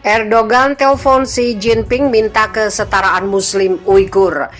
Erdogan telepon Xi Jinping minta kesetaraan Muslim Uighur.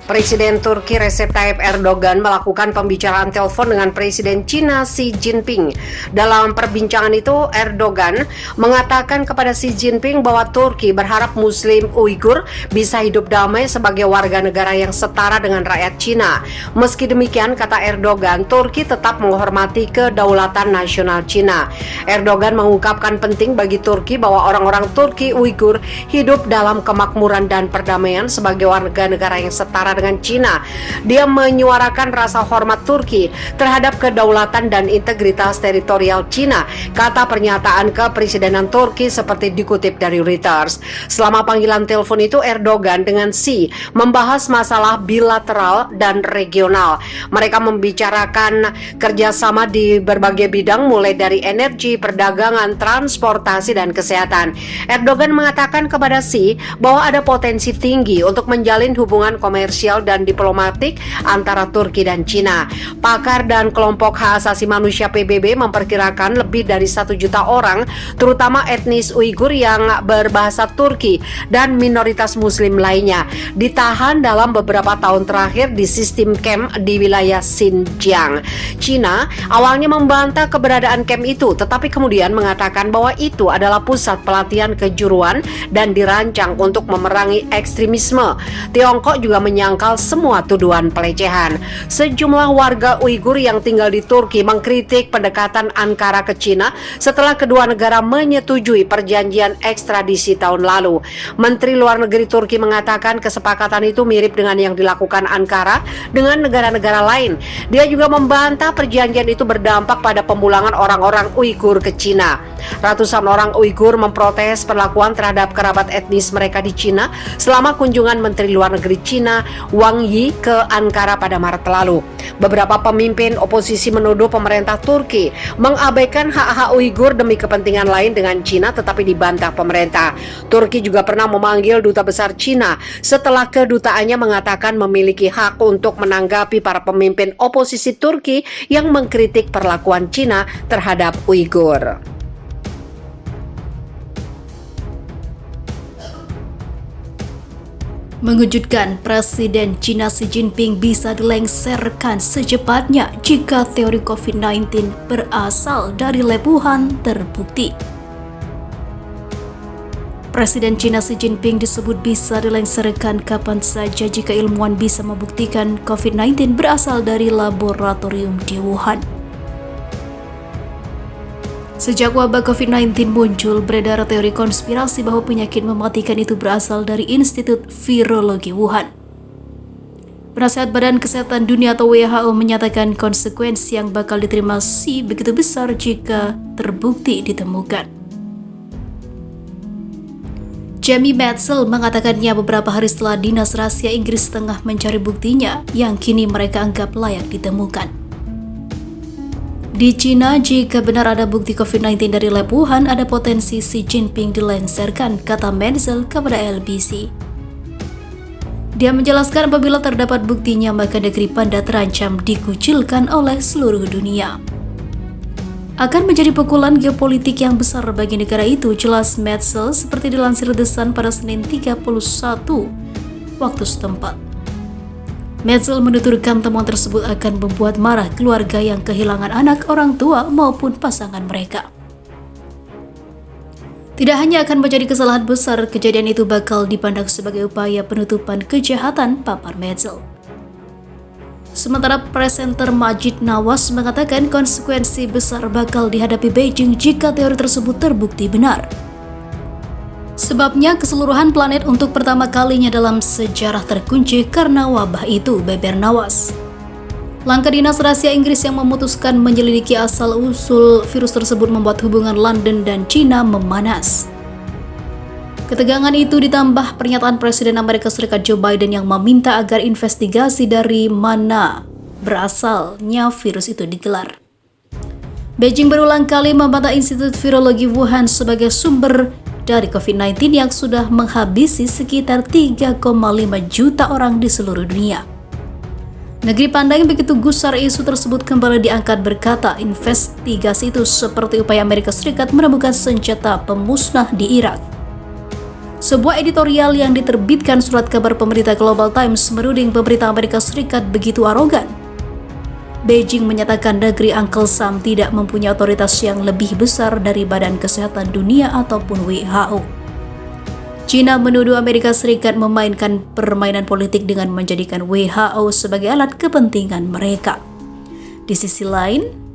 Presiden Turki Recep Tayyip Erdogan melakukan pembicaraan telepon dengan Presiden Cina Xi Jinping. Dalam perbincangan itu, Erdogan mengatakan kepada Xi Jinping bahwa Turki berharap Muslim Uighur bisa hidup damai sebagai warga negara yang setara dengan rakyat Cina. Meski demikian, kata Erdogan, Turki tetap menghormati kedaulatan nasional Cina. Erdogan mengungkapkan penting bagi Turki bahwa orang-orang Turki Uighur hidup dalam kemakmuran dan perdamaian sebagai warga negara yang setara dengan Cina. Dia menyuarakan rasa hormat Turki terhadap kedaulatan dan integritas teritorial Cina, kata pernyataan kepresidenan Turki seperti dikutip dari Reuters. Selama panggilan telepon itu, Erdogan dengan Xi membahas masalah bilateral dan regional. Mereka membicarakan kerjasama di berbagai bidang mulai dari energi, perdagangan, transportasi, dan kesehatan. Erdogan mengatakan kepada Xi bahwa ada potensi tinggi untuk menjalin hubungan komersial dan diplomatik antara Turki dan Cina. Pakar dan kelompok hak asasi manusia PBB memperkirakan lebih dari 1 juta orang, terutama etnis Uighur yang berbahasa Turki dan minoritas Muslim lainnya, ditahan dalam beberapa tahun terakhir di sistem camp di wilayah Xinjiang. Cina awalnya membantah keberadaan camp itu, tetapi kemudian mengatakan bahwa itu adalah pusat pelatihan kejuruan dan dirancang untuk memerangi ekstremisme. Tiongkok juga menyangkal semua tuduhan pelecehan. Sejumlah warga Uighur yang tinggal di Turki mengkritik pendekatan Ankara ke Cina setelah kedua negara menyetujui perjanjian ekstradisi tahun lalu. Menteri Luar Negeri Turki mengatakan kesepakatan itu mirip dengan yang dilakukan Ankara dengan negara-negara lain. Dia juga membantah perjanjian itu berdampak pada pemulangan orang-orang Uighur ke Cina. Ratusan orang Uighur memprotes perlakuan terhadap kerabat etnis mereka di Cina selama kunjungan Menteri Luar Negeri Cina Wang Yi ke Ankara pada Maret lalu. Beberapa pemimpin oposisi menuduh pemerintah Turki mengabaikan hak-hak Uighur demi kepentingan lain dengan Cina, tetapi dibantah pemerintah. Turki juga pernah memanggil duta besar Cina setelah kedutaannya mengatakan memiliki hak untuk menanggapi para pemimpin oposisi Turki yang mengkritik perlakuan Cina terhadap Uighur. Mengejutkan, Presiden Cina Xi Jinping bisa dilengsarkan secepatnya jika teori COVID-19 berasal dari lab Wuhan terbukti. Presiden Cina Xi Jinping disebut bisa dilengsarkan kapan saja jika ilmuwan bisa membuktikan COVID-19 berasal dari laboratorium di Wuhan. Sejak wabah COVID-19 muncul, beredar teori konspirasi bahwa penyakit mematikan itu berasal dari Institut Virologi Wuhan. Penasihat Badan Kesehatan Dunia atau WHO menyatakan konsekuensi yang bakal diterima Xi begitu besar jika terbukti ditemukan. Jamie Metzl mengatakannya beberapa hari setelah Dinas Rahasia Inggris tengah mencari buktinya yang kini mereka anggap layak ditemukan. Di Cina, jika benar ada bukti COVID-19 dari lab Wuhan, ada potensi Xi Jinping dilengsarkan, kata Metzl kepada LBC. Dia menjelaskan apabila terdapat buktinya, maka negeri Panda terancam dikucilkan oleh seluruh dunia. Akan menjadi pukulan geopolitik yang besar bagi negara itu, jelas Metzl seperti dilansir The Sun pada Senin 31 waktu setempat. Metzl menuturkan temuan tersebut akan membuat marah keluarga yang kehilangan anak, orang tua, maupun pasangan mereka. Tidak hanya akan menjadi kesalahan besar, kejadian itu bakal dipandang sebagai upaya penutupan kejahatan, papar Metzl. Sementara presenter Majid Nawas mengatakan konsekuensi besar bakal dihadapi Beijing jika teori tersebut terbukti benar. Sebabnya keseluruhan planet untuk pertama kalinya dalam sejarah terkunci karena wabah itu, beber Nawas. Langkah Dinas Rahasia Inggris yang memutuskan menyelidiki asal-usul virus tersebut membuat hubungan London dan Cina memanas. Ketegangan itu ditambah pernyataan Presiden Amerika Serikat Joe Biden yang meminta agar investigasi dari mana berasalnya virus itu digelar. Beijing berulang kali membantah Institut Virologi Wuhan sebagai sumber dari COVID-19 yang sudah menghabisi sekitar 3,5 juta orang di seluruh dunia. Negeri pandai yang begitu gusar isu tersebut kembali diangkat berkata investigasi itu seperti upaya Amerika Serikat menemukan senjata pemusnah di Irak. Sebuah editorial yang diterbitkan surat kabar pemerintah Global Times menuding pemerintah Amerika Serikat begitu arogan. Beijing menyatakan negeri Uncle Sam tidak mempunyai otoritas yang lebih besar dari Badan Kesehatan Dunia ataupun WHO. China menuduh Amerika Serikat memainkan permainan politik dengan menjadikan WHO sebagai alat kepentingan mereka. Di sisi lain,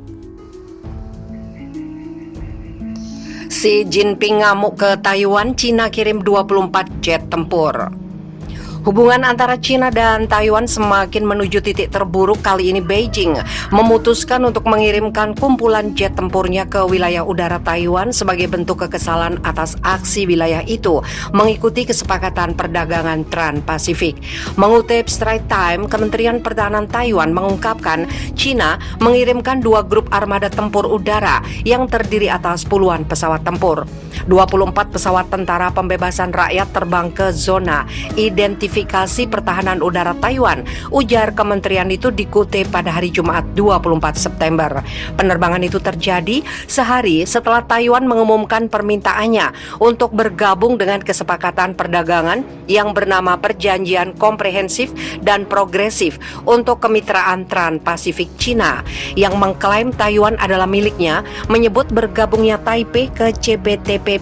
Xi Jinping ngamuk ke Taiwan, Cina kirim 24 jet tempur. Hubungan antara China dan Taiwan semakin menuju titik terburuk. Kali ini Beijing memutuskan untuk mengirimkan kumpulan jet tempurnya ke wilayah udara Taiwan sebagai bentuk kekesalan atas aksi wilayah itu mengikuti kesepakatan perdagangan Trans-Pasifik. Mengutip Straits Times, Kementerian Pertahanan Taiwan mengungkapkan China mengirimkan 2 grup armada tempur udara yang terdiri atas puluhan pesawat tempur. 24 pesawat tentara pembebasan rakyat terbang ke zona identifikasi pertahanan udara Taiwan, ujar kementerian itu dikutip pada hari Jumat 24 September. Penerbangan itu terjadi sehari setelah Taiwan mengumumkan permintaannya untuk bergabung dengan kesepakatan perdagangan yang bernama Perjanjian Komprehensif dan Progresif untuk Kemitraan Trans-Pasifik Cina yang mengklaim Taiwan adalah miliknya, menyebut bergabungnya Taipei ke CPTPP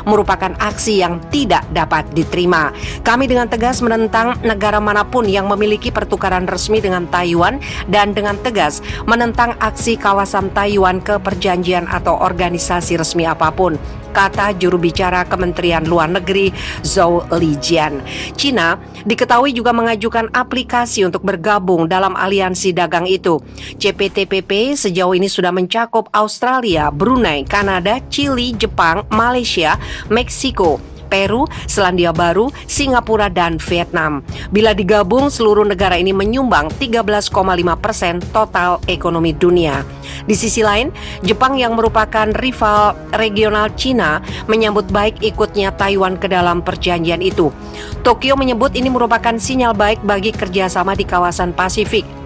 merupakan aksi yang tidak dapat diterima. Kami dengan tegas menentang negara manapun yang memiliki pertukaran resmi dengan Taiwan dan dengan tegas menentang aksi kawasan Taiwan ke perjanjian atau organisasi resmi apapun, kata juru bicara Kementerian Luar Negeri Zhou Lijian. China diketahui juga mengajukan aplikasi untuk bergabung dalam aliansi dagang itu. CPTPP sejauh ini sudah mencakup Australia, Brunei, Kanada, Chili, Jepang, Malaysia, Meksiko, Peru, Selandia Baru, Singapura, dan Vietnam. Bila digabung, seluruh negara ini menyumbang 13,5% total ekonomi dunia. Di sisi lain, Jepang yang merupakan rival regional China menyambut baik ikutnya Taiwan ke dalam perjanjian itu. Tokyo menyebut ini merupakan sinyal baik bagi kerjasama di kawasan Pasifik.